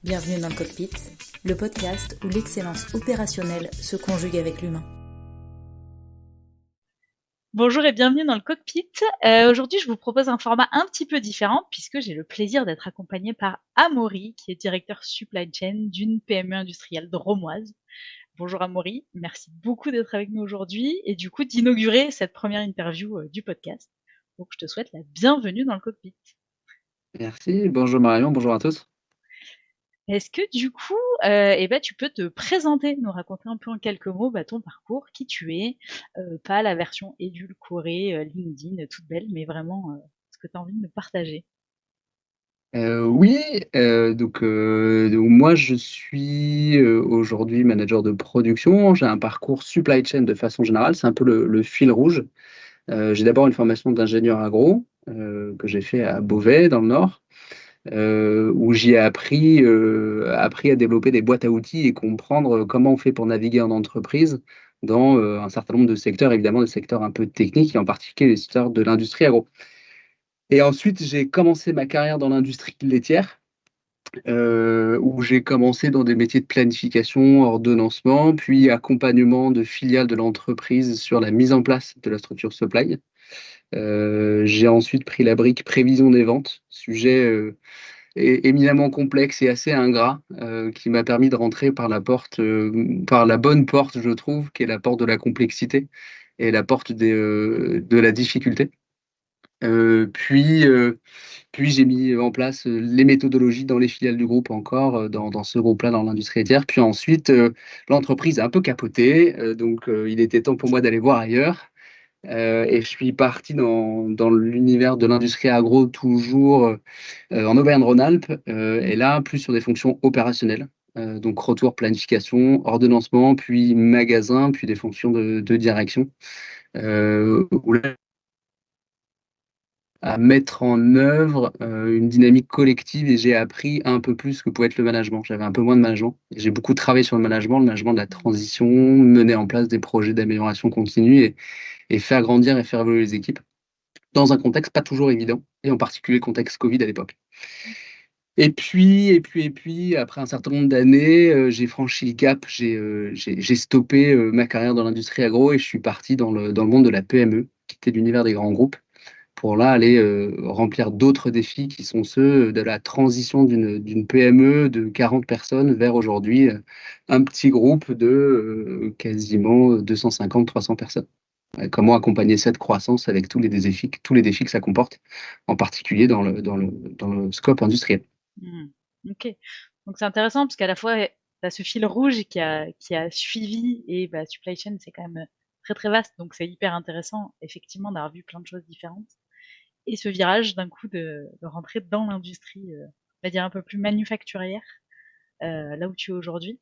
Bienvenue dans le cockpit, le podcast où l'excellence opérationnelle se conjugue avec l'humain. Bonjour et bienvenue dans le cockpit. Aujourd'hui, je vous propose un format un petit peu différent puisque j'ai le plaisir d'être accompagnée par Amaury, qui est directeur supply chain d'une PME industrielle drômoise. Bonjour Amaury, merci beaucoup d'être avec nous aujourd'hui et du coup d'inaugurer cette première interview du podcast. Donc je te souhaite la bienvenue dans le cockpit. Merci, bonjour Marion, bonjour à tous. Est-ce que du coup, tu peux te présenter, nous raconter un peu en quelques mots ton parcours, qui tu es, pas la version édulcorée, LinkedIn, toute belle, mais vraiment ce que tu as envie de me partager. Oui, donc moi je suis aujourd'hui manager de production. J'ai un parcours supply chain de façon générale, c'est un peu le fil rouge. J'ai d'abord une formation d'ingénieur agro que j'ai fait à Beauvais dans le Nord, où j'y ai appris à développer des boîtes à outils et comprendre comment on fait pour naviguer en entreprise dans un certain nombre de secteurs, évidemment des secteurs un peu techniques et en particulier les secteurs de l'industrie agro. Et ensuite, j'ai commencé ma carrière dans l'industrie laitière, où j'ai commencé dans des métiers de planification, ordonnancement, puis accompagnement de filiales de l'entreprise sur la mise en place de la structure supply. J'ai ensuite pris la brique prévision des ventes, sujet éminemment complexe et assez ingrat, qui m'a permis de rentrer par la porte, par la bonne porte, je trouve, qui est la porte de la complexité et la porte de la difficulté. Euh, puis, euh, Puis j'ai mis en place les méthodologies dans les filiales du groupe encore, dans ce groupe-là, dans l'industrie laitière. Puis ensuite, l'entreprise a un peu capoté, il était temps pour moi d'aller voir ailleurs. Et je suis parti dans l'univers de l'industrie agro, toujours en Auvergne-Rhône-Alpes, et là, plus sur des fonctions opérationnelles. Donc retour, planification, ordonnancement, puis magasin, puis des fonctions de direction. Où là, à mettre en œuvre une dynamique collective et j'ai appris un peu plus ce que pouvait être le management. J'avais un peu moins de management. J'ai beaucoup travaillé sur le management de la transition, mener en place des projets d'amélioration continue et faire grandir et faire évoluer les équipes dans un contexte pas toujours évident, et en particulier le contexte Covid à l'époque. Et puis, après un certain nombre d'années, j'ai franchi le cap, j'ai stoppé ma carrière dans l'industrie agro et je suis parti dans le monde de la PME, quitter l'univers des grands groupes pour là aller remplir d'autres défis qui sont ceux de la transition d'une PME de 40 personnes vers aujourd'hui un petit groupe de quasiment 250-300 personnes. Comment accompagner cette croissance avec tous les défis que ça comporte, en particulier dans le scope industriel. Hmm. Ok, donc c'est intéressant parce qu'à la fois, tu as ce fil rouge qui a suivi et supply chain, c'est quand même très très vaste, donc c'est hyper intéressant effectivement d'avoir vu plein de choses différentes. Et ce virage d'un coup de rentrer dans l'industrie, on va dire un peu plus manufacturière, là où tu es aujourd'hui.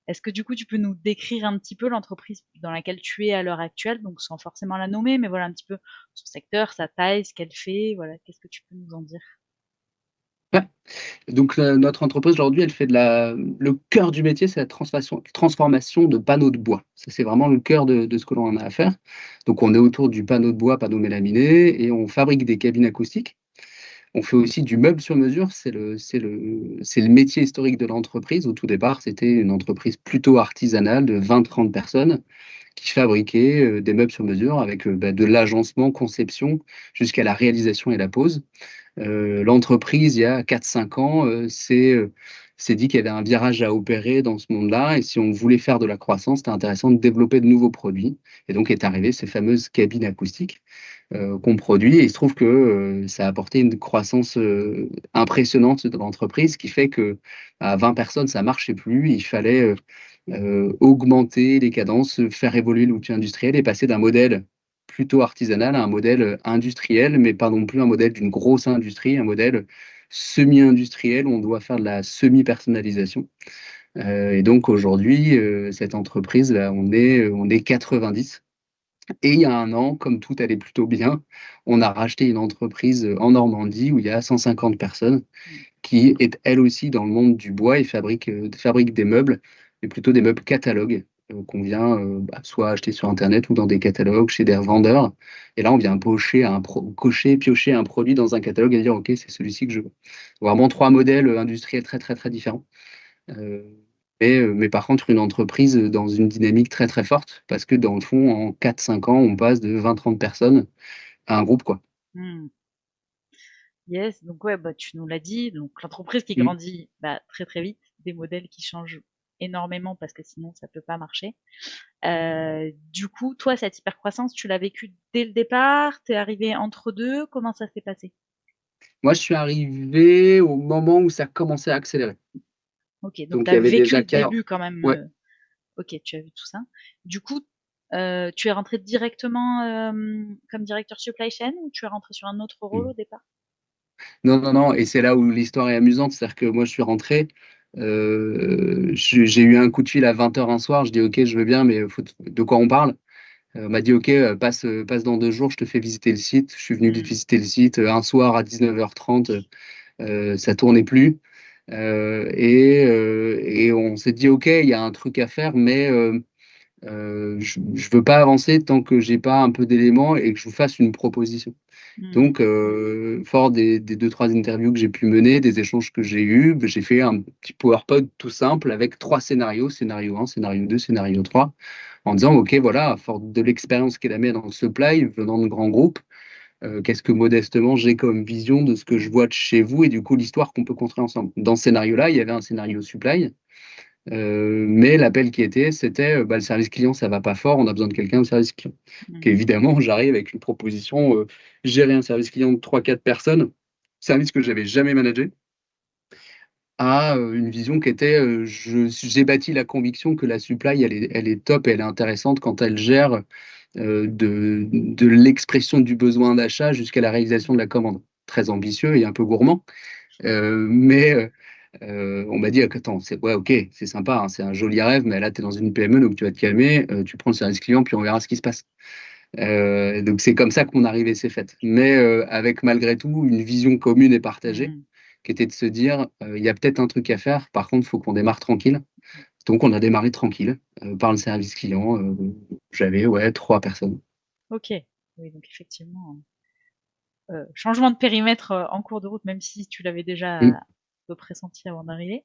Est-ce que du coup tu peux nous décrire un petit peu l'entreprise dans laquelle tu es à l'heure actuelle, donc sans forcément la nommer, mais voilà un petit peu son secteur, sa taille, ce qu'elle fait, voilà, qu'est-ce que tu peux nous en dire? Ouais. Donc, notre entreprise aujourd'hui, elle fait le cœur du métier, c'est la transformation de panneaux de bois. Ça, c'est vraiment le cœur de ce que l'on a à faire. Donc, on est autour du panneau de bois, panneau mélaminé, et on fabrique des cabines acoustiques. On fait aussi du meuble sur mesure. C'est le métier historique de l'entreprise. Au tout départ, c'était une entreprise plutôt artisanale de 20-30 personnes qui fabriquait des meubles sur mesure avec de l'agencement, conception, jusqu'à la réalisation et la pose. L'entreprise, il y a 4-5 ans, s'est dit qu'il y avait un virage à opérer dans ce monde-là. Et si on voulait faire de la croissance, c'était intéressant de développer de nouveaux produits. Et donc est arrivé ces fameuses cabines acoustiques qu'on produit. Et il se trouve que ça a apporté une croissance impressionnante de l'entreprise, qui fait que à 20 personnes, ça ne marchait plus. Il fallait augmenter les cadences, faire évoluer l'outil industriel et passer d'un modèle plutôt artisanal à un modèle industriel, mais pas non plus un modèle d'une grosse industrie, un modèle semi-industriel où on doit faire de la semi-personnalisation. Et donc aujourd'hui, cette entreprise, là, on est 90. Et il y a un an, comme tout allait plutôt bien, on a racheté une entreprise en Normandie où il y a 150 personnes qui est elle aussi dans le monde du bois et fabrique des meubles, mais plutôt des meubles catalogues qu'on vient soit acheter sur Internet ou dans des catalogues chez des revendeurs. Et là, on vient piocher un produit dans un catalogue et dire, OK, c'est celui-ci que je veux. Vraiment 3 modèles industriels très, très, très différents. Euh, mais par contre, une entreprise dans une dynamique très, très forte parce que dans le fond, en 4-5 ans, on passe de 20-30 personnes à un groupe, quoi. Hmm. Yes, donc ouais, bah, tu nous l'as dit, donc l'entreprise qui Mm. grandit bah, très très vite, des modèles qui changent énormément parce que sinon ça peut pas marcher. Du coup, toi, cette hypercroissance, tu l'as vécue dès le départ, t'es arrivé entre deux, comment ça s'est passé? Moi, je suis arrivé au moment où ça commençait à accélérer. Ok, donc Donc, tu il y as avait vécu déjà le début quand même. Ouais. Ok, tu as vu tout ça. Du coup, tu es rentré directement comme directeur supply chain ou tu es rentré sur un autre rôle Mm. au départ? Non, non, non. Et c'est là où l'histoire est amusante. C'est-à-dire que moi, je suis rentré. J'ai eu un coup de fil à 20h un soir. Je dis, OK, je veux bien, mais de quoi on parle? On m'a dit, OK, passe dans 2 jours, je te fais visiter le site. Je suis venu Hmm. visiter le site un soir à 19h30. Ça tournait plus. Et on s'est dit, OK, il y a un truc à faire, mais je ne veux pas avancer tant que j'ai pas un peu d'éléments et que je vous fasse une proposition. Hmm. Donc, fort des 2-3 interviews que j'ai pu mener, des échanges que j'ai eus, j'ai fait un petit PowerPoint tout simple avec 3 scénarios, scénario 1, scénario 2, scénario 3, en disant, OK, voilà, à force de l'expérience qu'elle a mis dans le supply, venant de grands groupes, qu'est-ce que modestement j'ai comme vision de ce que je vois de chez vous et du coup l'histoire qu'on peut construire ensemble. Dans ce scénario-là, il y avait un scénario supply, mais l'appel qui était, c'était le service client, ça va pas fort, on a besoin de quelqu'un au service client. Donc, Hmm. évidemment, j'arrive avec une proposition, gérer un service client de 3-4 personnes, service que j'avais jamais managé, à une vision qui était, j'ai bâti la conviction que la supply, elle est top et elle est intéressante quand elle gère de l'expression du besoin d'achat jusqu'à la réalisation de la commande. Très ambitieux et un peu gourmand, mais on m'a dit, attends, ouais, ok, c'est sympa, hein, c'est un joli rêve, mais là, tu es dans une PME, donc tu vas te calmer, tu prends le service client, puis on verra ce qui se passe. Donc c'est comme ça que mon arrivée s'est faite. Mais avec malgré tout une vision commune et partagée, Hmm. qui était de se dire, il y a peut-être un truc à faire, par contre, il faut qu'on démarre tranquille. Donc on a démarré tranquille par le service client. J'avais 3 personnes. Ok. Oui, donc effectivement, changement de périmètre en cours de route, même si tu l'avais déjà Mm. un peu pressenti avant d'arriver.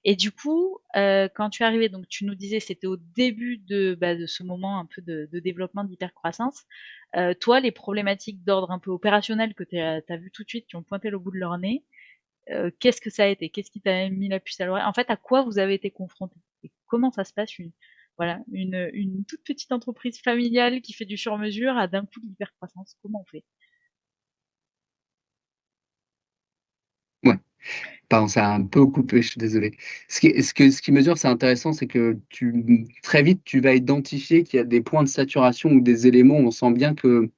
Et du coup, quand tu es arrivé, donc tu nous disais c'était au début de ce moment un peu de développement d'hypercroissance. Toi, les problématiques d'ordre un peu opérationnel que tu as vu tout de suite, qui ont pointé le bout de leur nez, qu'est-ce que ça a été? Qu'est-ce qui t'a mis la puce à l'oreille? En fait, à quoi vous avez été confrontés? Et comment ça se passe voilà, une toute petite entreprise familiale qui fait du sur-mesure à d'un coup de l'hypercroissance? Comment on fait? Ouais. Pardon, ça a un peu coupé, je suis désolé. Ce qui mesure, c'est intéressant, c'est que très vite, tu vas identifier qu'il y a des points de saturation ou des éléments où on sent bien que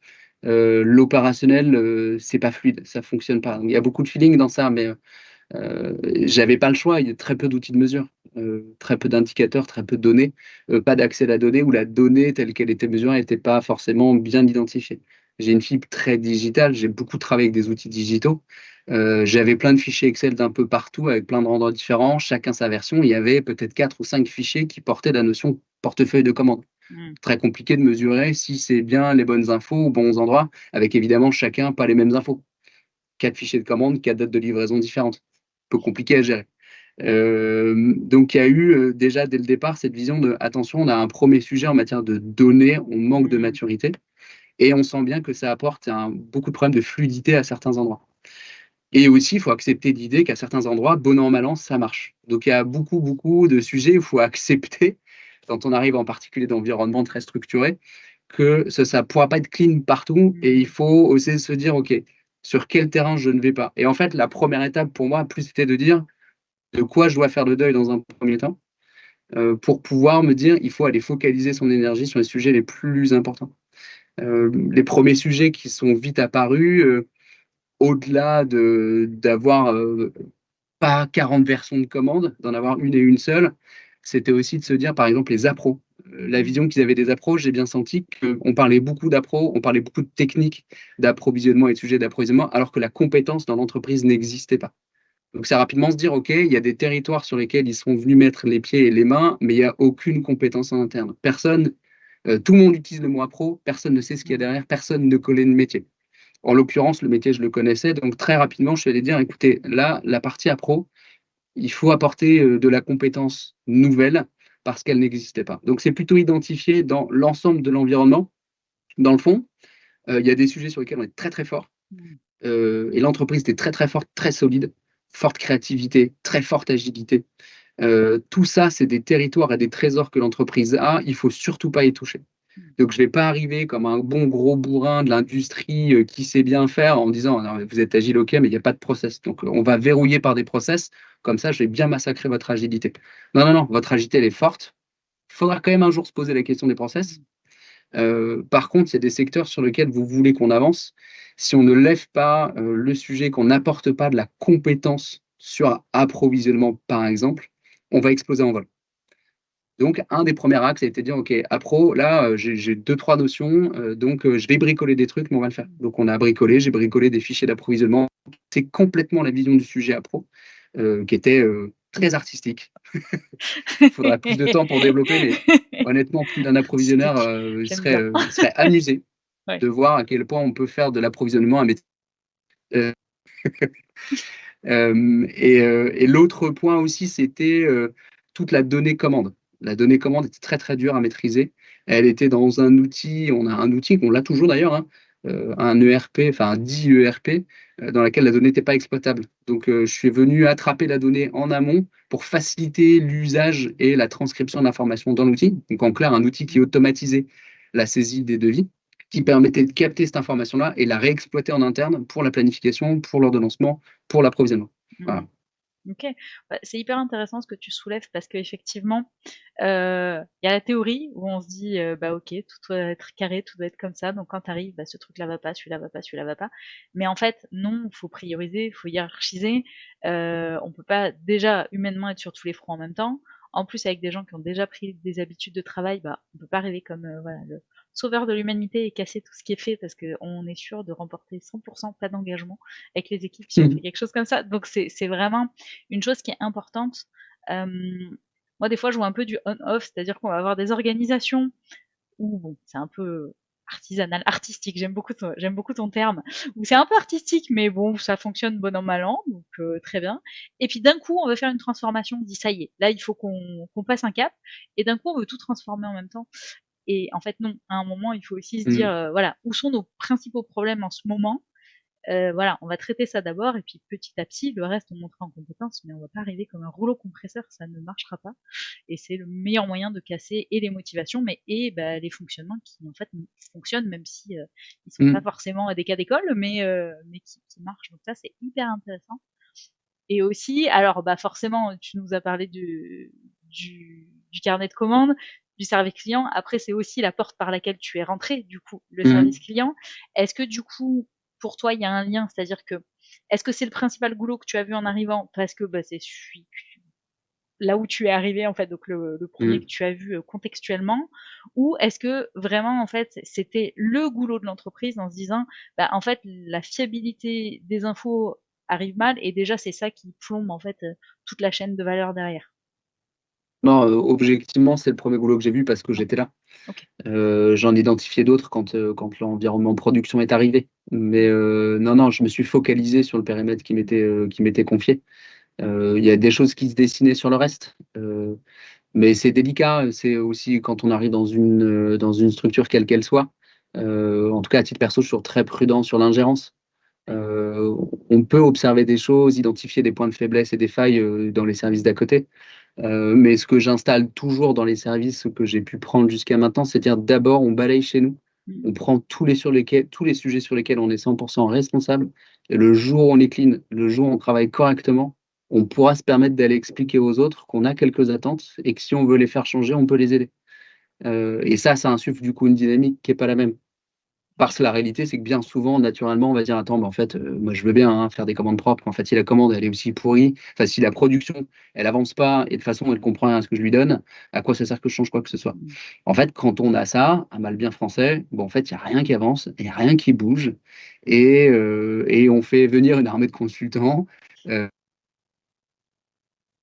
l'opérationnel, c'est pas fluide, ça fonctionne pas. Il y a beaucoup de feeling dans ça, mais j'avais pas le choix. Il y a très peu d'outils de mesure, très peu d'indicateurs, très peu de données, pas d'accès à la donnée ou la donnée telle qu'elle était mesurée n'était pas forcément bien identifiée. J'ai une fibre très digitale, j'ai beaucoup travaillé avec des outils digitaux. J'avais plein de fichiers Excel d'un peu partout avec plein de rendements différents, chacun sa version. Il y avait peut-être 4 ou 5 fichiers qui portaient la notion portefeuille de commande. Hmm. Très compliqué de mesurer si c'est bien les bonnes infos aux bons endroits, avec évidemment chacun pas les mêmes infos. 4 fichiers de commande, 4 dates de livraison différentes. Un peu compliqué à gérer. Donc il y a eu déjà dès le départ cette vision de attention, on a un premier sujet en matière de données, on manque de Hmm. maturité et on sent bien que ça apporte beaucoup de problèmes de fluidité à certains endroits. Et aussi, il faut accepter l'idée qu'à certains endroits, bon an, mal an, ça marche. Donc il y a beaucoup, beaucoup de sujets où il faut accepter, quand on arrive en particulier d'environnements très structurés, que ça ne pourra pas être clean partout et il Hmm. faut oser se dire, OK, sur quel terrain je ne vais pas. Et en fait, la première étape pour moi, plus c'était de dire de quoi je dois faire le deuil dans un premier temps, pour pouvoir me dire, il faut aller focaliser son énergie sur les sujets les plus importants. Les premiers sujets qui sont vite apparus, au-delà d'avoir pas 40 versions de commandes, d'en avoir une et une seule, c'était aussi de se dire, par exemple, les appros. La Hmm. vision qu'ils avaient des appros, j'ai bien senti qu'on parlait beaucoup d'appros, on parlait beaucoup de techniques d'approvisionnement et de sujets d'approvisionnement, alors que la compétence dans l'entreprise n'existait pas. Donc, c'est rapidement se dire, OK, il y a des territoires sur lesquels ils sont venus mettre les pieds et les mains, mais il n'y a aucune compétence en interne. Tout le monde utilise le mot appro, personne ne sait ce qu'il y a derrière, personne ne connaît le métier. En l'occurrence, le métier, je le connaissais, donc très rapidement, je suis allé dire, écoutez, là, la partie appro, il faut apporter de la compétence nouvelle parce qu'elle n'existait pas. Donc, c'est plutôt identifié dans l'ensemble de l'environnement. Dans le fond, il y a des sujets sur lesquels on est très, très fort. Et l'entreprise était très, très forte, très solide, forte créativité, très forte agilité. Tout ça, c'est des territoires et des trésors que l'entreprise a. Il ne faut surtout pas y toucher. Donc, je ne vais pas arriver comme un bon gros bourrin de l'industrie qui sait bien faire en me disant non, vous êtes agile, ok, mais il n'y a pas de process. Donc, on va verrouiller par des process. Comme ça, je vais bien massacrer votre agilité. Non, non, non, votre agilité, elle est forte. Il faudra quand même un jour se poser la question des process. Par contre, il y a des secteurs sur lesquels vous voulez qu'on avance. Si on ne lève pas le sujet, qu'on n'apporte pas de la compétence sur approvisionnement, par exemple, on va exploser en vol. Donc, un des premiers axes a été de dire, OK, appro, là, j'ai 2-3 notions, donc je vais bricoler des trucs, mais on va le faire. Donc, on a bricolé, j'ai bricolé des fichiers d'approvisionnement. C'est complètement la vision du sujet appro, qui était très artistique. Il faudrait plus de temps pour développer, mais honnêtement, plus d'un approvisionneur serait amusé de voir à quel point on peut faire de l'approvisionnement un métier. Et l'autre point aussi, c'était toute la donnée commande. La donnée commande était très, très dure à maîtriser. Elle était dans un outil, on a un outil qu'on l'a toujours d'ailleurs, hein, un ERP, enfin un dit ERP, dans lequel la donnée n'était pas exploitable. Donc, je suis venu attraper la donnée en amont pour faciliter l'usage et la transcription d'informations dans l'outil. Donc, en clair, un outil qui automatisait la saisie des devis, qui permettait de capter cette information-là et la réexploiter en interne pour la planification, pour l'ordonnancement, pour l'approvisionnement. Voilà. Ok, c'est hyper intéressant ce que tu soulèves parce qu'effectivement, il y a la théorie où on se dit, bah ok, tout doit être carré, tout doit être comme ça, donc quand tu arrives, bah, ce truc-là va pas, celui-là va pas, celui-là va pas. Mais en fait, non, il faut prioriser, il faut hiérarchiser. On peut pas déjà humainement être sur tous les fronts en même temps. En plus, avec des gens qui ont déjà pris des habitudes de travail, bah, on peut pas arriver comme voilà, le sauveur de l'humanité et casser tout ce qui est fait parce qu'on est sûr de remporter 100% pas d'engagement avec les équipes si on fait quelque chose comme ça. Donc c'est vraiment une chose qui est importante. Moi, des fois, je vois un peu du on-off, c'est-à-dire qu'on va avoir des organisations où, bon, c'est un peu artisanal, artistique, j'aime beaucoup ton terme, où c'est un peu artistique, mais bon, ça fonctionne bon an, mal an, donc très bien. Et puis d'un coup, on veut faire une transformation, on dit ça y est, là, il faut qu'on passe un cap, et d'un coup, on veut tout transformer en même temps. Et en fait, non, à un moment, il faut aussi se dire, voilà, où sont nos principaux problèmes en ce moment. Voilà, on va traiter ça d'abord et puis petit à petit, le reste on montera en compétence, mais on va pas arriver comme un rouleau compresseur, ça ne marchera pas. Et c'est le meilleur moyen de casser et les motivations, mais les fonctionnements qui en fait fonctionnent même si ils sont pas forcément des cas d'école, mais qui marchent. Donc ça c'est hyper intéressant. Et aussi, alors bah forcément, tu nous as parlé du carnet de commandes, du service client. Après, c'est aussi la porte par laquelle tu es rentré, du coup, le service client. Est-ce que du coup, pour toi, il y a un lien, c'est-à-dire que est-ce que c'est le principal goulot que tu as vu en arrivant parce que bah, c'est là où tu es arrivé en fait, donc le premier que tu as vu contextuellement, ou est-ce que vraiment en fait c'était le goulot de l'entreprise en se disant bah en fait la fiabilité des infos arrive mal et déjà c'est ça qui plombe en fait toute la chaîne de valeur derrière. Non, objectivement, c'est le premier boulot que j'ai vu parce que j'étais là. Ok. J'en ai identifié d'autres quand l'environnement production est arrivé. Mais non, je me suis focalisé sur le périmètre qui m'était confié. Il y a des choses qui se dessinaient sur le reste. Mais c'est délicat. C'est aussi quand on arrive dans une structure quelle qu'elle soit. En tout cas, à titre perso, je suis toujours très prudent sur l'ingérence. On peut observer des choses, identifier des points de faiblesse et des failles dans les services d'à côté. Mais ce que j'installe toujours dans les services que j'ai pu prendre jusqu'à maintenant, c'est dire d'abord on balaye chez nous, on prend tous les sujets sur lesquels on est 100% responsable, et le jour où on est clean, le jour où on travaille correctement, on pourra se permettre d'aller expliquer aux autres qu'on a quelques attentes et que si on veut les faire changer, on peut les aider. Et ça insuffle du coup une dynamique qui n'est pas la même. Parce que la réalité, c'est que bien souvent, naturellement, on va dire attends, mais en fait, moi je veux bien faire des commandes propres. En fait, si la commande elle est aussi pourrie, enfin si la production elle avance pas et de toute façon elle comprend rien à ce que je lui donne, à quoi ça sert que je change quoi que ce soit? En fait, quand on a ça, un mal bien français, bon en fait, il n'y a rien qui avance, il n'y a rien qui bouge et on fait venir une armée de consultants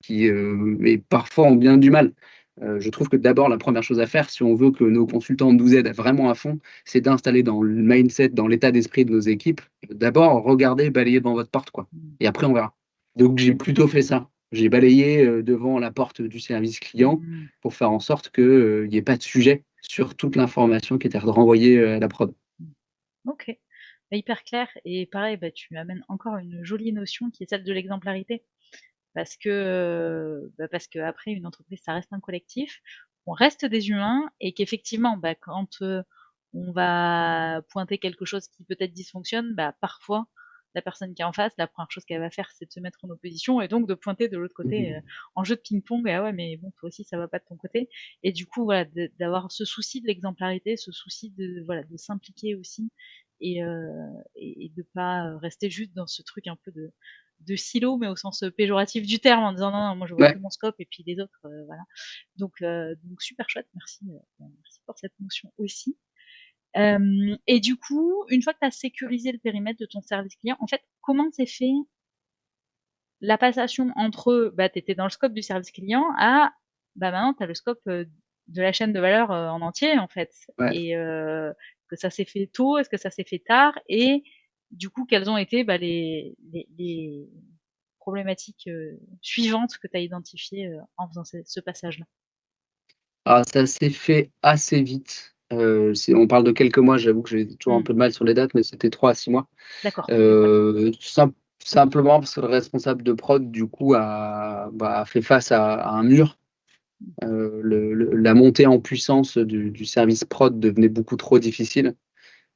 et parfois ont bien du mal. Je trouve que d'abord, la première chose à faire, si on veut que nos consultants nous aident vraiment à fond, c'est d'installer dans le mindset, dans l'état d'esprit de nos équipes, d'abord, regardez, balayez devant votre porte, quoi. Et après, on verra. Donc, j'ai plutôt fait ça. J'ai balayé devant la porte du service client pour faire en sorte qu'il n'y ait pas de sujet sur toute l'information qui était renvoyée à la prod. Ok. Hyper clair. Et pareil, tu amènes encore une jolie notion qui est celle de l'exemplarité. Parce que après, une entreprise, ça reste un collectif. On reste des humains et qu'effectivement, quand on va pointer quelque chose qui peut-être dysfonctionne, parfois, la personne qui est en face, la première chose qu'elle va faire, c'est de se mettre en opposition et donc de pointer de l'autre côté en jeu de ping-pong. Ah ouais, mais bon, toi aussi, ça va pas de ton côté. Et du coup, voilà, d'avoir ce souci de l'exemplarité, ce souci de s'impliquer aussi et de pas rester juste dans ce truc un peu de silo, mais au sens péjoratif du terme, en disant non, moi je vois que mon scope et puis les autres, voilà. Donc super chouette, merci pour cette notion aussi. Et du coup, une fois que tu as sécurisé le périmètre de ton service client, en fait, comment s'est fait la passation entre tu étais dans le scope du service client à maintenant tu as le scope de la chaîne de valeur en entier en fait. Et que ça s'est fait tôt, est-ce que ça s'est fait tard et du coup quelles ont été les problématiques suivantes que tu as identifiées en faisant ce passage-là? Ah, ça s'est fait assez vite. On parle de quelques mois, j'avoue que j'ai toujours un peu de mal sur les dates, mais c'était 3 à 6 mois. D'accord. Simplement parce que le responsable de prod, du coup, a fait face à un mur. La montée en puissance du service prod devenait beaucoup trop difficile.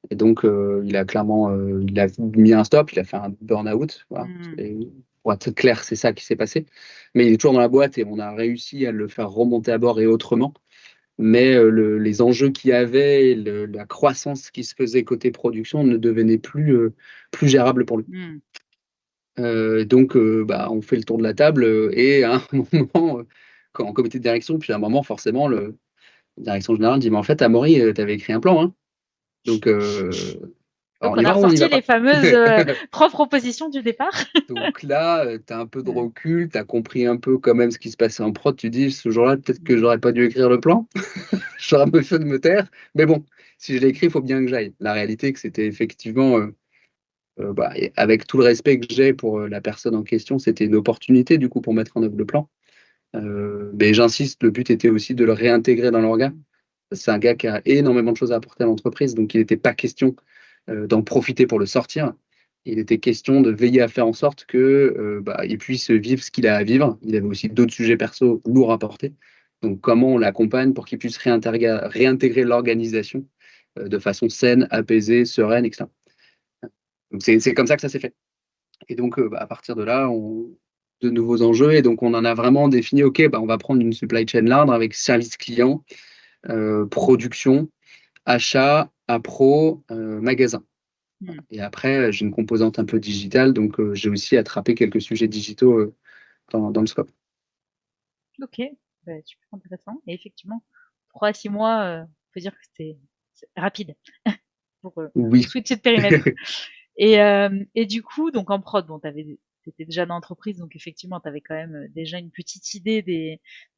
Et donc, il a clairement il a mis un stop, il a fait un burn-out. Voilà. Et pour être clair, c'est ça qui s'est passé. Mais il est toujours dans la boîte et on a réussi à le faire remonter à bord et autrement. Mais les enjeux qu'il y avait, la croissance qui se faisait côté production ne devenait plus gérable pour lui. Donc, on fait le tour de la table et à un moment, en comité de direction, puis à un moment, forcément, la direction générale dit, mais en fait, Amaury, tu avais écrit un plan. Hein. Donc, on a ressorti les fameuses 3 propositions du départ. Donc là, tu as un peu de recul, tu as compris un peu quand même ce qui se passait en prod. Tu dis, ce jour-là, peut-être que j'aurais pas dû écrire le plan. J'aurais un peu fait de me taire. Mais bon, si je l'ai écrit, il faut bien que j'aille. La réalité, que c'était effectivement, avec tout le respect que j'ai pour la personne en question, c'était une opportunité du coup pour mettre en œuvre le plan. Mais j'insiste, le but était aussi de le réintégrer dans l'orga. C'est un gars qui a énormément de choses à apporter à l'entreprise, donc il n'était pas question d'en profiter pour le sortir. Il était question de veiller à faire en sorte qu'il puisse vivre ce qu'il a à vivre. Il avait aussi d'autres sujets perso lourds à porter. Donc, comment on l'accompagne pour qu'il puisse réintégrer l'organisation de façon saine, apaisée, sereine, etc. Donc, c'est comme ça que ça s'est fait. Et donc, à partir de là, de nouveaux enjeux. Et donc, on en a vraiment défini, OK, on va prendre une supply chain large avec service client, production, achat, appro, magasin. Et après, j'ai une composante un peu digitale, donc j'ai aussi attrapé quelques sujets digitaux dans le scope. Ok, super intéressant. Et effectivement, 3 à 6 mois, on peut dire que c'était rapide pour switcher de périmètre. Et du coup, donc en prod, t'étais déjà dans l'entreprise, donc effectivement, t'avais quand même déjà une petite idée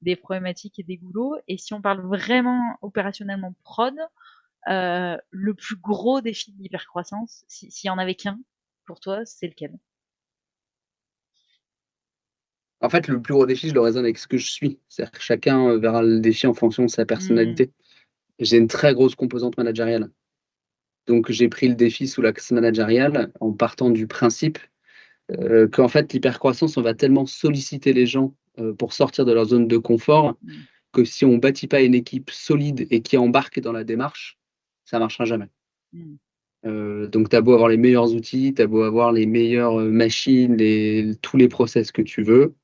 des problématiques et des goulots. Et si on parle vraiment opérationnellement prod, le plus gros défi de l'hypercroissance, s'il y en avait qu'un pour toi, c'est lequel? En fait, le plus gros défi, je le raisonne avec ce que je suis. C'est-à-dire que chacun verra le défi en fonction de sa personnalité. J'ai une très grosse composante managériale. Donc, j'ai pris le défi sous l'axe managérial en partant du principe qu'en fait, l'hypercroissance, on va tellement solliciter les gens pour sortir de leur zone de confort que si on ne bâtit pas une équipe solide et qui embarque dans la démarche, ça ne marchera jamais. Donc, tu as beau avoir les meilleurs outils, tu as beau avoir les meilleures machines, tous les process que tu veux.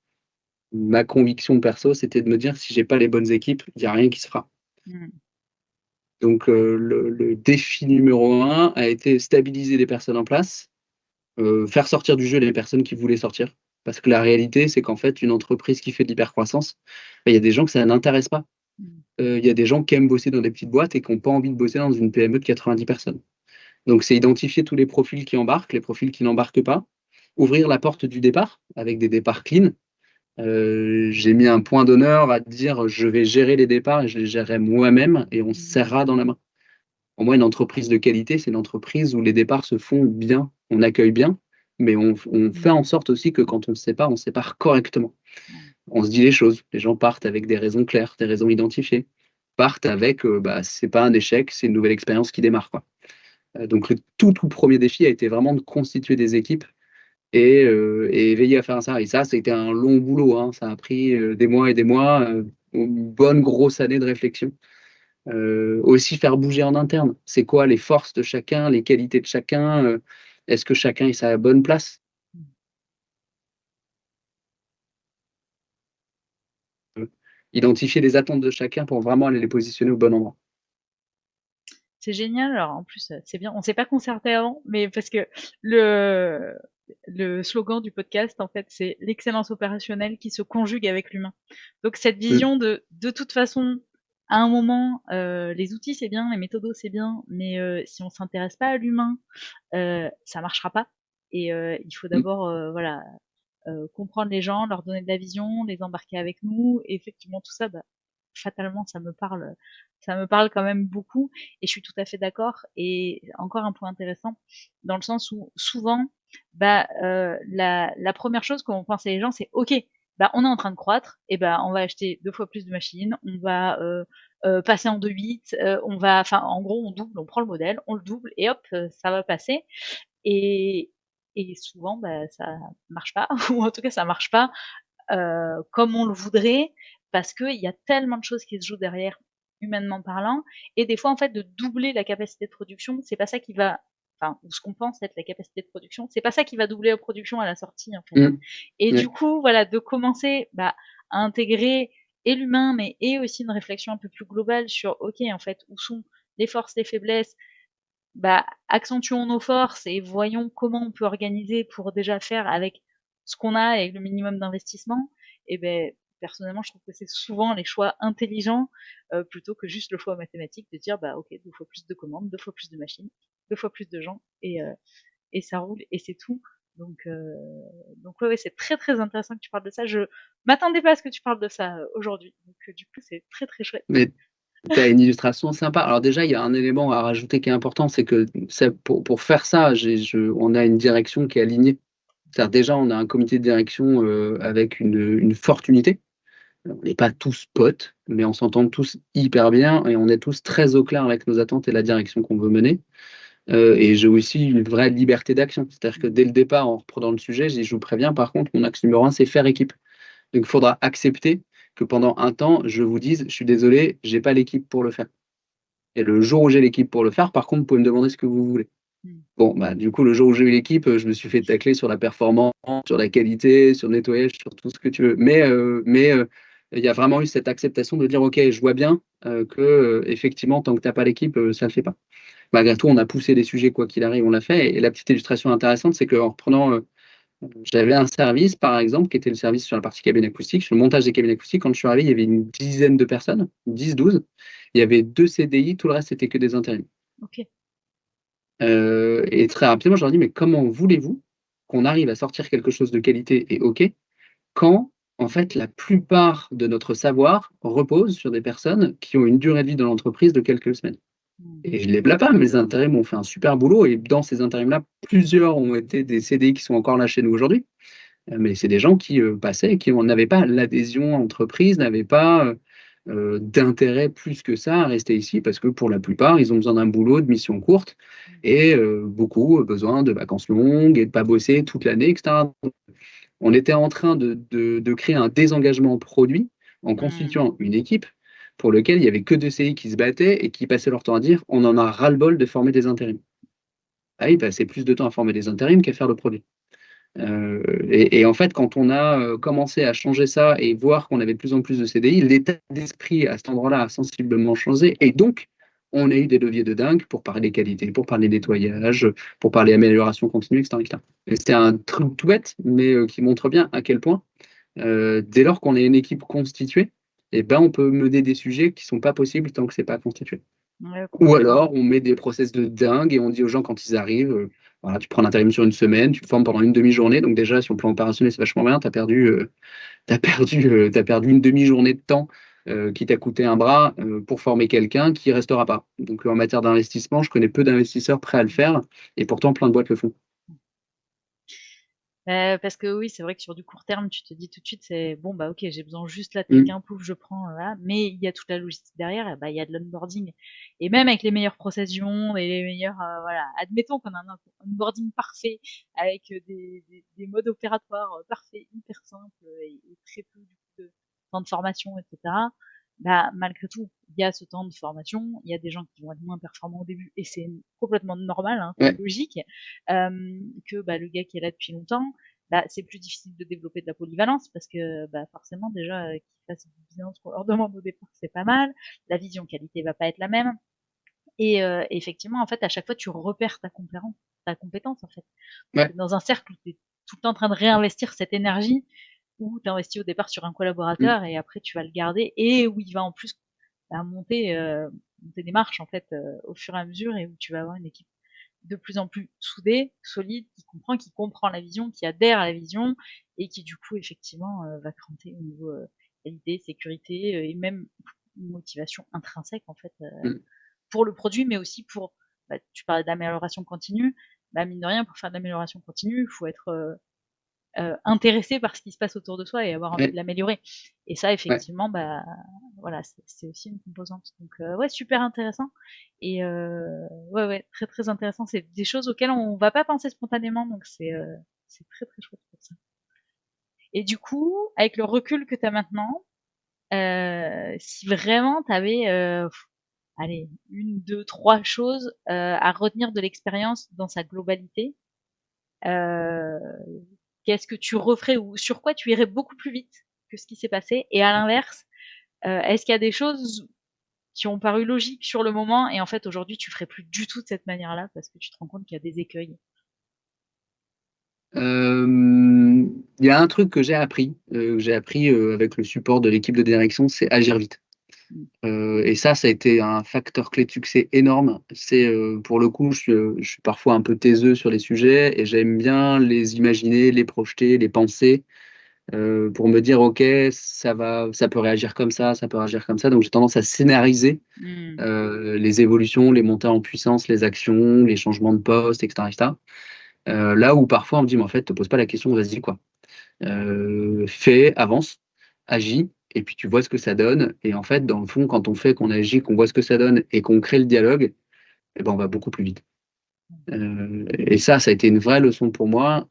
Ma conviction perso, c'était de me dire, si j'ai pas les bonnes équipes, il n'y a rien qui se fera. Donc, le défi numéro 1 a été stabiliser les personnes en place, faire sortir du jeu les personnes qui voulaient sortir. Parce que la réalité, c'est qu'en fait, une entreprise qui fait de l'hypercroissance, il y a des gens que ça n'intéresse pas. Il y a des gens qui aiment bosser dans des petites boîtes et qui n'ont pas envie de bosser dans une PME de 90 personnes. Donc, c'est identifier tous les profils qui embarquent, les profils qui n'embarquent pas, ouvrir la porte du départ avec des départs clean, J'ai mis un point d'honneur à dire je vais gérer les départs et je les gérerai moi-même et on se serrera dans la main. Pour moi, une entreprise de qualité, c'est une entreprise où les départs se font bien, on accueille bien, mais on fait en sorte aussi que quand on se sépare correctement. On se dit les choses. Les gens partent avec des raisons claires, des raisons identifiées. Partent avec, c'est pas un échec, c'est une nouvelle expérience qui démarre, quoi. Donc, le tout premier défi a été vraiment de constituer des équipes et veiller à faire ça. Et ça, c'était un long boulot, hein. Ça a pris des mois et des mois, une bonne grosse année de réflexion. Aussi faire bouger en interne. C'est quoi les forces de chacun, les qualités de chacun? Est-ce que chacun est à la bonne place? Identifier les attentes de chacun pour vraiment aller les positionner au bon endroit. C'est génial. Alors en plus, c'est bien. On s'est pas concerté avant, mais parce que le le slogan du podcast, en fait, c'est l'excellence opérationnelle qui se conjugue avec l'humain. Donc cette vision de toute façon, à un moment, les outils c'est bien, les méthodos c'est bien, mais si on s'intéresse pas à l'humain, ça marchera pas. Et il faut d'abord, voilà, comprendre les gens, leur donner de la vision, les embarquer avec nous. Et effectivement, tout ça, bah, fatalement, ça me parle quand même beaucoup. Et je suis tout à fait d'accord. Et encore un point intéressant, dans le sens où souvent, bah, la première chose qu'on pense à les gens, c'est OK. Bah, on est en train de croître, et bah, on va acheter 2 fois plus de machines, on va passer en 2/8, enfin, en gros, on double, on prend le modèle, on le double, et hop, ça va passer. Et, et souvent, bah, ça marche pas, ou en tout cas, ça marche pas comme on le voudrait, parce qu'il y a tellement de choses qui se jouent derrière, humainement parlant, et des fois, en fait, de doubler la capacité de production, c'est pas ça qui va, enfin, ou ce qu'on pense être la capacité de production, c'est pas ça qui va doubler la production à la sortie, en fait. Et Ouais. du coup, voilà, de commencer à intégrer et l'humain, mais et aussi une réflexion un peu plus globale sur, ok, en fait, où sont les forces, les faiblesses, accentuons nos forces et voyons comment on peut organiser pour déjà faire avec ce qu'on a et le minimum d'investissement. Et ben, personnellement, je trouve que c'est souvent les choix intelligents plutôt que juste le choix mathématique de dire, ok, 2 fois plus de commandes, 2 fois plus de machines, 2 fois plus de gens et ça roule et c'est tout. Donc ouais, c'est très très intéressant que tu parles de ça. Je m'attendais pas à ce que tu parles de ça aujourd'hui. Donc du coup, c'est très très chouette. Mais tu as une illustration sympa. Alors déjà, il y a un élément à rajouter qui est important, c'est que pour faire ça, on a une direction qui est alignée. C'est-à-dire déjà, on a un comité de direction avec une forte unité. On n'est pas tous potes, mais on s'entend tous hyper bien et on est tous très au clair avec nos attentes et la direction qu'on veut mener. Et j'ai aussi une vraie liberté d'action. C'est-à-dire que dès le départ, en reprenant le sujet, je vous préviens, par contre, mon axe numéro 1, c'est faire équipe. Donc, il faudra accepter que pendant un temps, je vous dise, je suis désolé, j'ai pas l'équipe pour le faire. Et le jour où j'ai l'équipe pour le faire, par contre, vous pouvez me demander ce que vous voulez. Bon, du coup, le jour où j'ai eu l'équipe, je me suis fait tacler sur la performance, sur la qualité, sur le nettoyage, sur tout ce que tu veux. Mais il y a vraiment eu cette acceptation de dire, OK, je vois bien que effectivement, tant que tu n'as pas l'équipe, ça ne le fait pas. Malgré tout, on a poussé des sujets, quoi qu'il arrive, on l'a fait. Et la petite illustration intéressante, c'est qu'en reprenant, j'avais un service, par exemple, qui était le service sur la partie cabine acoustique, sur le montage des cabines acoustiques. Quand je suis arrivé, il y avait une dizaine de personnes, 10, 12. Il y avait 2 CDI, tout le reste, c'était que des intérims. Ok. Et très rapidement, je leur dis, mais comment voulez-vous qu'on arrive à sortir quelque chose de qualité et OK, quand, en fait, la plupart de notre savoir repose sur des personnes qui ont une durée de vie dans l'entreprise de quelques semaines. Et je ne les blâme pas, mais les intérims ont fait un super boulot. Et dans ces intérims-là, plusieurs ont été des CDI qui sont encore là chez nous aujourd'hui. Mais c'est des gens qui passaient et qui n'avaient pas l'adhésion entreprise, n'avaient pas d'intérêt plus que ça à rester ici parce que pour la plupart, ils ont besoin d'un boulot, de mission courte et beaucoup besoin de vacances longues et de ne pas bosser toute l'année, etc. On était en train de créer un désengagement produit en constituant une équipe pour lequel il n'y avait que 2 CI qui se battaient et qui passaient leur temps à dire on en a ras-le-bol de former des intérims. Ah, ils passaient plus de temps à former des intérims qu'à faire le produit. Et en fait, quand on a commencé à changer ça et voir qu'on avait de plus en plus de CDI, l'état d'esprit à cet endroit-là a sensiblement changé. Et donc, on a eu des leviers de dingue pour parler qualité, pour parler nettoyage, pour parler amélioration continue, etc. etc. Et c'est un truc tout bête, mais qui montre bien à quel point, dès lors qu'on est une équipe constituée, eh ben, on peut mener des sujets qui ne sont pas possibles tant que ce n'est pas constitué. Ouais, Ou alors, on met des process de dingue et on dit aux gens quand ils arrivent, voilà, tu prends l'intérim sur une semaine, tu te formes pendant une demi-journée. Donc déjà, sur le plan opérationnel, c'est vachement bien. Tu as perdu t'as perdu une demi-journée de temps qui t'a coûté un bras pour former quelqu'un qui restera pas. Donc en matière d'investissement, je connais peu d'investisseurs prêts à le faire et pourtant plein de boîtes le font. Parce que oui, c'est vrai que sur du court terme, tu te dis tout de suite, c'est bon, bah ok, j'ai besoin juste là de Mm. quelqu'un, pouf, je prends, voilà. Mais il y a toute la logistique derrière, et bah il y a de l'onboarding. Et même avec les meilleurs process du monde et les meilleurs, voilà, admettons qu'on a un onboarding parfait avec des modes opératoires parfaits, hyper simples et très peu du coup de temps de formation, etc. Bah malgré tout, il y a ce temps de formation, il y a des gens qui vont être moins performants au début et c'est complètement normal, hein, c'est Ouais, logique. Que bah, le gars qui est là depuis longtemps, bah, c'est plus difficile de développer de la polyvalence parce que bah, forcément déjà qu'ils fassent du bien ce qu'on leur demande au départ c'est pas mal, la vision qualité va pas être la même et effectivement en fait à chaque fois tu repères ta compétence en fait. ouais, T'es dans un cercle où tu es tout le temps en train de réinvestir cette énergie où tu investis au départ sur un mm, collaborateur et après tu vas le garder et où il va en plus bah, monter des marches en fait au fur et à mesure et où tu vas avoir une équipe de plus en plus soudée, solide, qui comprend la vision, qui adhère à la vision et qui du coup effectivement va cranter au niveau qualité, sécurité et même motivation intrinsèque en fait mm. pour le produit, mais aussi pour bah, tu parlais d'amélioration continue, bah, mine de rien pour faire de l'amélioration continue, il faut être intéressé par ce qui se passe autour de soi et avoir envie de Ouais, l'améliorer. Et ça, ouais. effectivement, bah voilà, c'est aussi une composante. Donc ouais, super intéressant. Et ouais, ouais, très très intéressant. C'est des choses auxquelles on va pas penser spontanément, donc c'est très très chouette pour ça. Et du coup, avec le recul que tu as maintenant, si vraiment tu avais, allez, une, deux, trois choses à retenir de l'expérience dans sa globalité, euh, qu'est-ce que tu referais ou sur quoi tu irais beaucoup plus vite que ce qui s'est passé? Et à l'inverse, est-ce qu'il y a des choses qui ont paru logiques sur le moment et en fait aujourd'hui tu ferais plus du tout de cette manière-là parce que tu te rends compte qu'il y a des écueils? Il y a un truc que j'ai appris avec le support de l'équipe de direction, c'est agir vite. Et ça a été un facteur clé de succès énorme. C'est pour le coup, je suis parfois un peu taiseux sur les sujets et j'aime bien les imaginer, les projeter, les penser pour me dire ok, ça peut réagir comme ça peut réagir comme ça. Donc j'ai tendance à scénariser Mmh. les évolutions, les montées en puissance, les actions, les changements de poste, etc., etc. Là où parfois on me dit mais en fait, te pose pas la question, vas-y quoi. Fais, avance, agis, et puis tu vois ce que ça donne. Et en fait, dans le fond, quand on fait, qu'on agit, qu'on voit ce que ça donne et qu'on crée le dialogue, eh ben, on va beaucoup plus vite. Et ça a été une vraie leçon pour moi,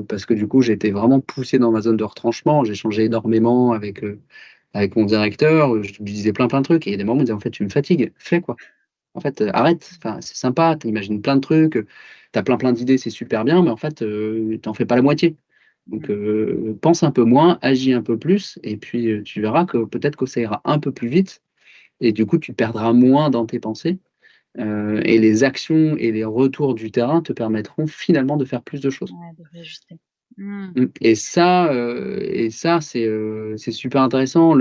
parce que du coup, j'ai été vraiment poussé dans ma zone de retranchement. J'ai changé énormément avec mon directeur. Je lui disais plein de trucs. Et il y a des moments où il me disait, en fait, tu me fatigues, fais quoi. En fait, arrête. Enfin, c'est sympa, tu imagines plein de trucs, tu as plein d'idées, c'est super bien, mais en fait, tu n'en fais pas la moitié. Donc, Mmh. pense un peu moins, agis un peu plus, et puis tu verras que peut-être que ça ira un peu plus vite, et du coup, tu perdras moins dans tes pensées, et les actions et les retours du terrain te permettront finalement de faire plus de choses. Ouais, de réajuster. Mmh. Et ça, c'est super intéressant.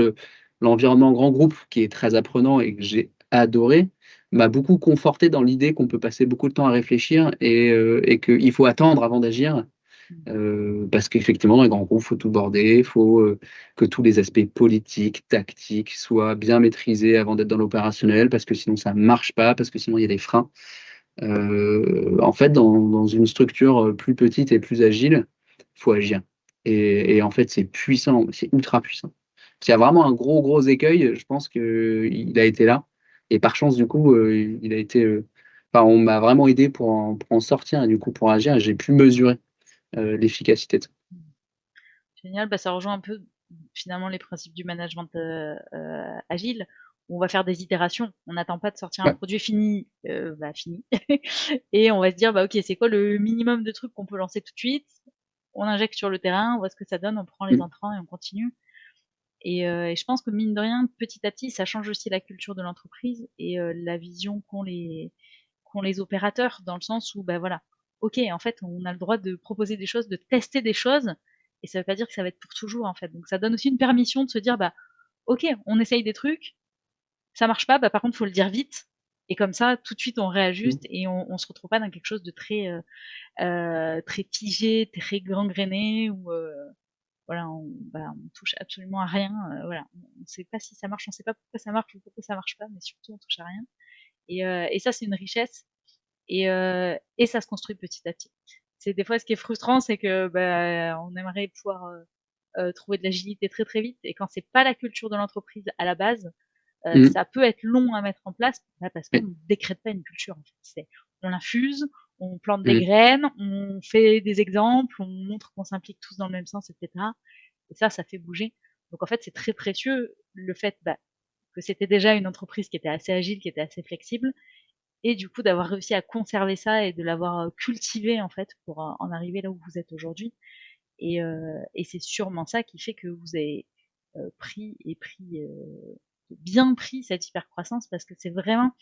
L'environnement grand groupe, qui est très apprenant et que j'ai adoré, m'a beaucoup conforté dans l'idée qu'on peut passer beaucoup de temps à réfléchir et qu'il faut attendre avant d'agir. Mmh. Parce qu'effectivement, dans les grands groupes, il faut tout border, il faut que tous les aspects politiques, tactiques soient bien maîtrisés avant d'être dans l'opérationnel, parce que sinon ça ne marche pas, parce que sinon il y a des freins. En fait, dans une structure plus petite et plus agile, il faut agir. Et en fait, c'est puissant, c'est ultra puissant. S'il y a vraiment un gros écueil, je pense qu'il a été là. Et par chance, du coup, il a été. Enfin, on m'a vraiment aidé pour en sortir et du coup pour agir. Et j'ai pu mesurer l'efficacité de ça. Génial, bah, ça rejoint un peu finalement les principes du management agile, où on va faire des itérations. On n'attend pas de sortir un Ouais. produit fini, bah, fini. Et on va se dire, bah ok, c'est quoi le minimum de trucs qu'on peut lancer tout de suite? On injecte sur le terrain, on voit ce que ça donne, on prend les Mm. entrants et on continue. Et je pense que mine de rien, petit à petit, ça change aussi la culture de l'entreprise et la vision qu'ont les opérateurs, dans le sens où, bah voilà, ok, en fait, on a le droit de proposer des choses, de tester des choses, et ça veut pas dire que ça va être pour toujours, en fait. Donc ça donne aussi une permission de se dire, bah ok, on essaye des trucs, ça marche pas, bah par contre, faut le dire vite. Et comme ça, tout de suite, on Mm. réajuste et on se retrouve pas dans quelque chose de très très figé, très gangréné ou voilà, on touche absolument à rien. Voilà, on sait pas si ça marche, on sait pas pourquoi ça marche ou pourquoi ça marche pas, mais surtout on touche à rien. Et ça, c'est une richesse. Et ça se construit petit à petit. C'est des fois ce qui est frustrant, c'est que on aimerait pouvoir trouver de l'agilité très très vite, et quand c'est pas la culture de l'entreprise à la base, Mm. ça peut être long à mettre en place, parce qu'on Ouais. ne décrète pas une culture. En fait. On l'infuse, on plante des Mm. graines, on fait des exemples, on montre qu'on s'implique tous dans le même sens, etc. Et ça fait bouger. Donc en fait, c'est très précieux le fait que c'était déjà une entreprise qui était assez agile, qui était assez flexible, et du coup d'avoir réussi à conserver ça et de l'avoir cultivé en fait pour en arriver là où vous êtes aujourd'hui. Et c'est sûrement ça qui fait que vous avez bien pris cette hypercroissance, parce que c'est vraiment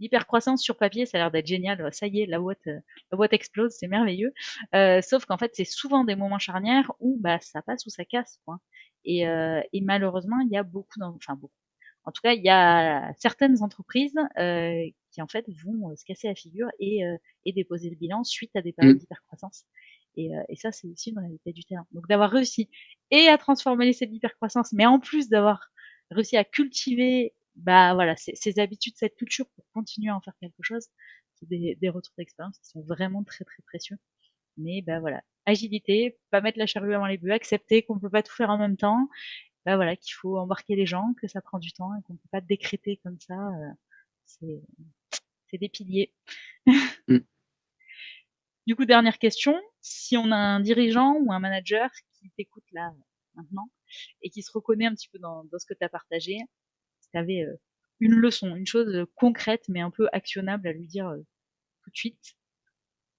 l'hypercroissance sur papier, ça a l'air d'être génial. Ça y est, la boîte explose, c'est merveilleux. Sauf qu'en fait, c'est souvent des moments charnières où ça passe ou ça casse, quoi. Et malheureusement, il y a enfin beaucoup. En tout cas, il y a certaines entreprises qui en fait vont se casser la figure et déposer le bilan suite à des périodes Mm. d'hypercroissance. Et ça, c'est aussi une réalité du terrain. Donc d'avoir réussi et à transformer cette hypercroissance, mais en plus d'avoir réussi à cultiver voilà, ces habitudes, cette culture pour continuer à en faire quelque chose, c'est des retours d'expérience qui sont vraiment très très précieux. Mais voilà, agilité, pas mettre la charrue avant les bœufs, accepter qu'on ne peut pas tout faire en même temps, voilà, qu'il faut embarquer les gens, que ça prend du temps et qu'on ne peut pas décréter comme ça. C'est c'est des piliers. Mm. Du coup, dernière question, si on a un dirigeant ou un manager qui t'écoute là maintenant et qui se reconnaît un petit peu dans ce que tu as partagé, si tu avais une leçon, une chose concrète mais un peu actionnable à lui dire tout de suite,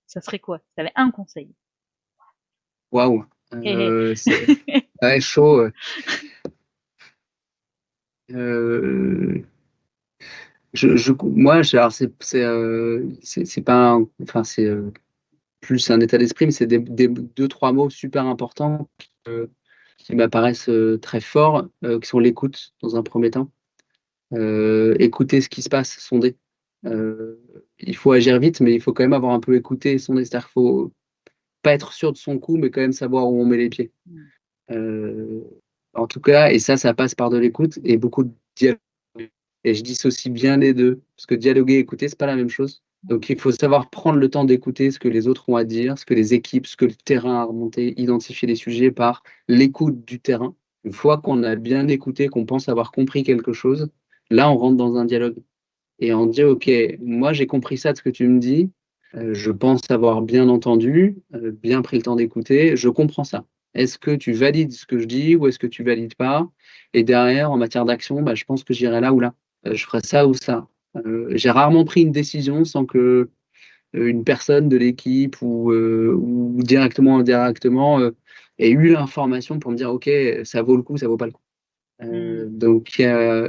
ça serait quoi? Si tu avais un conseil. Waouh. Hé, C'est hé. ouais, chaud. Euh, moi, alors c'est pas enfin, c'est plus un état d'esprit, mais c'est deux, trois mots super importants euh, qui m'apparaissent très forts, qui sont l'écoute dans un premier temps. Écouter ce qui se passe, sonder. Euh, il faut agir vite, mais il faut quand même avoir un peu écouté et sondé. C'est-à-dire qu'il faut pas être sûr de son coup, mais quand même savoir où on met les pieds. Euh, En tout cas, et ça passe par de l'écoute et beaucoup de dialogue. Et je dissocie bien les deux, parce que dialoguer et écouter, c'est pas la même chose. Donc il faut savoir prendre le temps d'écouter ce que les autres ont à dire, ce que les équipes, ce que le terrain a remonté, identifier les sujets par l'écoute du terrain. Une fois qu'on a bien écouté, qu'on pense avoir compris quelque chose, là on rentre dans un dialogue. Et on dit, OK, moi j'ai compris ça de ce que tu me dis, je pense avoir bien entendu, bien pris le temps d'écouter, je comprends ça. Est-ce que tu valides ce que je dis ou est-ce que tu valides pas? Et derrière, en matière d'action, je pense que j'irai là ou là. Je ferai ça ou ça. J'ai rarement pris une décision sans que une personne de l'équipe ou directement ou indirectement ait eu l'information pour me dire, OK, ça vaut le coup, ça vaut pas le coup. Donc,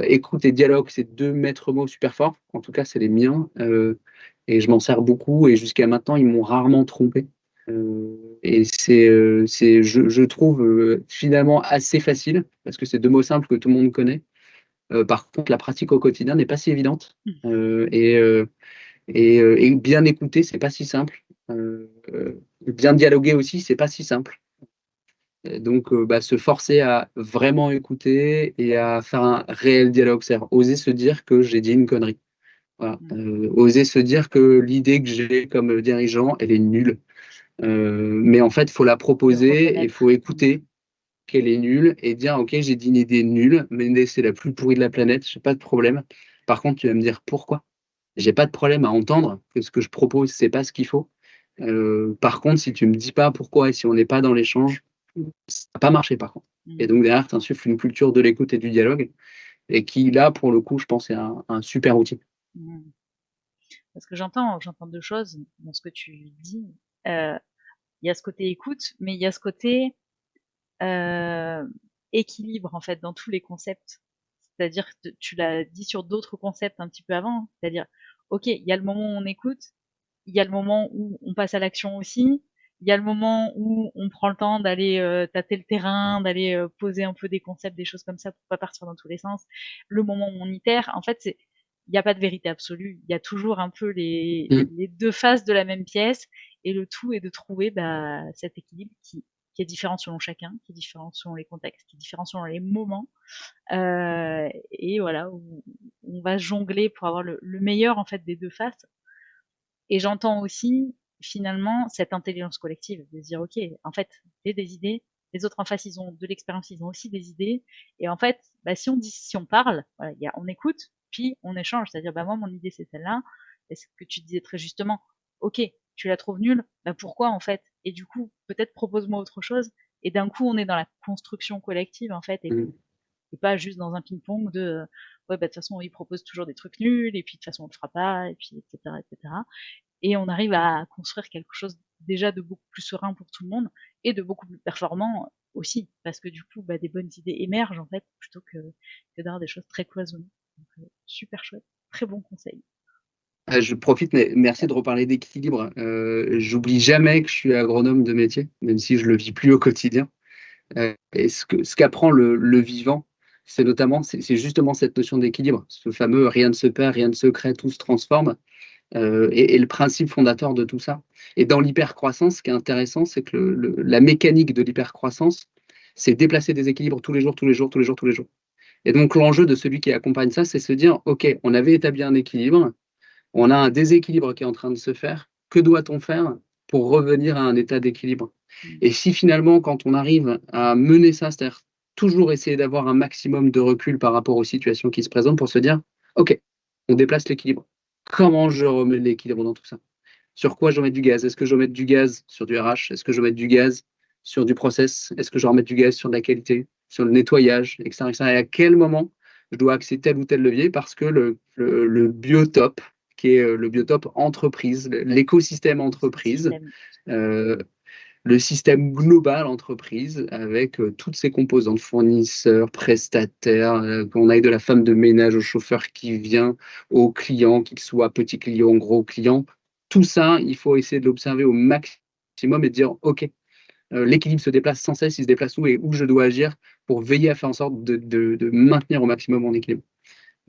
écoute et dialogue, c'est deux maîtres mots super forts. En tout cas, c'est les miens. Et je m'en sers beaucoup. Et jusqu'à maintenant, ils m'ont rarement trompé. Et je trouve, finalement assez facile, parce que c'est deux mots simples que tout le monde connaît. Par contre, la pratique au quotidien n'est pas si évidente. Et bien écouter, c'est pas si simple. Bien dialoguer aussi, c'est pas si simple. Donc, se forcer à vraiment écouter et à faire un réel dialogue, c'est-à-dire oser se dire que j'ai dit une connerie. Voilà. Oser se dire que l'idée que j'ai comme dirigeant, elle est nulle. Mais en fait, il faut la Le proposer et il reconnaître. faut écouter qu'elle est nulle et dire, OK, j'ai dit une idée nulle, mais c'est la plus pourrie de la planète, j'ai pas de problème. Par contre, tu vas me dire pourquoi. J'ai pas de problème à entendre que ce que je propose, c'est pas ce qu'il faut. Par contre, si tu me dis pas pourquoi et si on n'est pas dans l'échange, ça n'a pas marché par contre. Et donc derrière, tu insuffles une culture de l'écoute et du dialogue, et qui là, pour le coup, je pense, est un super outil. Parce que j'entends deux choses dans ce que tu dis. Il y a ce côté écoute, mais il y a ce côté euh, équilibre en fait dans tous les concepts. C'est-à-dire que tu l'as dit sur d'autres concepts un petit peu avant. C'est-à-dire, ok, il y a le moment où on écoute, il y a le moment où on passe à l'action aussi, il y a le moment où on prend le temps d'aller tâter le terrain, d'aller poser un peu des concepts, des choses comme ça pour pas partir dans tous les sens. Le moment où on itère, en fait, il n'y a pas de vérité absolue. Il y a toujours un peu Mm. les deux faces de la même pièce, et le tout est de trouver cet équilibre qui qui est différent selon chacun, qui est différent selon les contextes, qui est différent selon les moments. Et voilà, où on va jongler pour avoir le meilleur en fait des deux faces. Et j'entends aussi finalement cette intelligence collective de se dire ok, en fait, j'ai des idées, les autres en face ils ont de l'expérience, ils ont aussi des idées, et en fait, si on parle, voilà, on écoute, puis on échange, c'est-à-dire moi mon idée c'est celle-là, et ce que tu disais très justement, ok, tu la trouves nulle, pourquoi en fait, et du coup peut-être propose-moi autre chose, et d'un coup on est dans la construction collective en fait, et pas juste dans un ping-pong de ouais de toute façon ils proposent toujours des trucs nuls, et puis de toute façon on le fera pas, et puis etc etc. Et on arrive à construire quelque chose déjà de beaucoup plus serein pour tout le monde et de beaucoup plus performant aussi, parce que du coup des bonnes idées émergent en fait plutôt que d'avoir des choses très cloisonnées. Donc, super chouette, très bon conseil. Je profite, mais merci de reparler d'équilibre. J'oublie jamais que je suis agronome de métier, même si je le vis plus au quotidien. Et ce qu'apprend le vivant, c'est justement cette notion d'équilibre, ce fameux rien ne se perd, rien ne se crée, tout se transforme, et le principe fondateur de tout ça. Et dans l'hypercroissance, ce qui est intéressant, c'est que la mécanique de l'hypercroissance, c'est déplacer des équilibres tous les jours, tous les jours, tous les jours, tous les jours. Et donc l'enjeu de celui qui accompagne ça, c'est se dire, OK, on avait établi un équilibre, on a un déséquilibre qui est en train de se faire, que doit-on faire pour revenir à un état d'équilibre? Et si finalement, quand on arrive à mener ça, c'est-à-dire toujours essayer d'avoir un maximum de recul par rapport aux situations qui se présentent pour se dire, OK, on déplace l'équilibre. Comment je remets l'équilibre dans tout ça? Sur quoi je remets du gaz? Est-ce que je remets du gaz sur du RH? Est-ce que je remets du gaz sur du process? Est-ce que je remets du gaz sur de la qualité, sur le nettoyage, etc., etc. Et à quel moment je dois axer tel ou tel levier? Parce que le biotope, qui est le biotope entreprise, l'écosystème entreprise, le système global entreprise, avec toutes ses composantes, fournisseurs, prestataires, qu'on aille de la femme de ménage au chauffeur qui vient, au client, qu'il soit petit client, gros client, tout ça, il faut essayer de l'observer au maximum et de dire, OK, l'équilibre se déplace sans cesse, il se déplace où et où je dois agir pour veiller à faire en sorte de maintenir au maximum mon équilibre.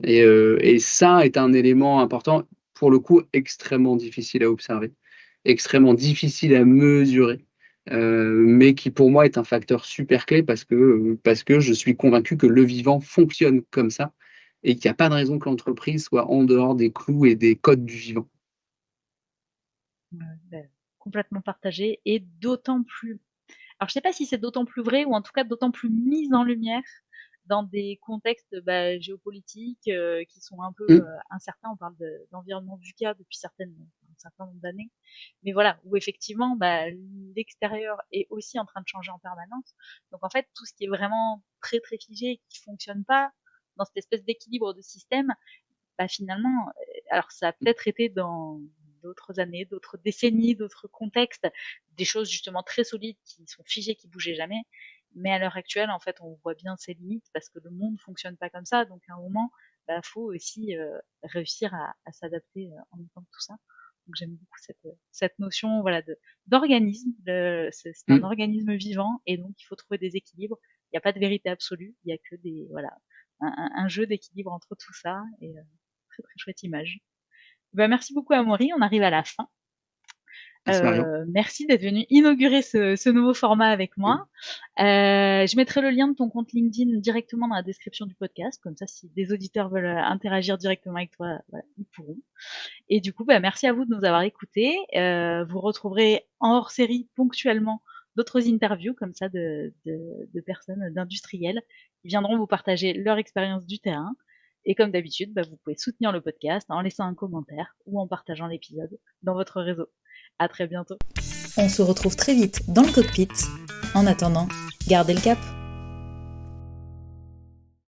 Et ça est un élément important, pour le coup, extrêmement difficile à observer, extrêmement difficile à mesurer, mais qui pour moi est un facteur super clé parce que je suis convaincu que le vivant fonctionne comme ça et qu'il n'y a pas de raison que l'entreprise soit en dehors des clous et des codes du vivant. Complètement partagé, et d'autant plus, alors je sais pas si c'est d'autant plus vrai, ou en tout cas d'autant plus mis en lumière dans des contextes géopolitiques qui sont un peu incertains. On parle d'environnement VUCA depuis un certain nombre d'années, mais voilà, où effectivement l'extérieur est aussi en train de changer en permanence. Donc en fait, tout ce qui est vraiment très très figé et qui fonctionne pas dans cette espèce d'équilibre de système, finalement, alors ça a peut-être été dans d'autres années, d'autres décennies, d'autres contextes, des choses justement très solides qui sont figées, qui bougeaient jamais. Mais à l'heure actuelle, en fait, on voit bien ses limites parce que le monde fonctionne pas comme ça. Donc à un moment, faut aussi réussir à s'adapter en même temps que tout ça. Donc j'aime beaucoup cette notion, voilà, d'organisme. C'est un organisme vivant, et donc il faut trouver des équilibres. Il n'y a pas de vérité absolue. Il y a que un jeu d'équilibre entre tout ça, et très très chouette image. Merci beaucoup Amaury, on arrive à la fin. Merci d'être venu inaugurer ce nouveau format avec moi. Je mettrai le lien de ton compte LinkedIn directement dans la description du podcast, comme ça si des auditeurs veulent interagir directement avec toi, voilà, ils pourront. Et du coup, merci à vous de nous avoir écoutés. Vous retrouverez en hors-série ponctuellement d'autres interviews comme ça de personnes, d'industriels qui viendront vous partager leur expérience du terrain. Et comme d'habitude, vous pouvez soutenir le podcast en laissant un commentaire ou en partageant l'épisode dans votre réseau. À très bientôt. On se retrouve très vite dans le cockpit. En attendant, gardez le cap.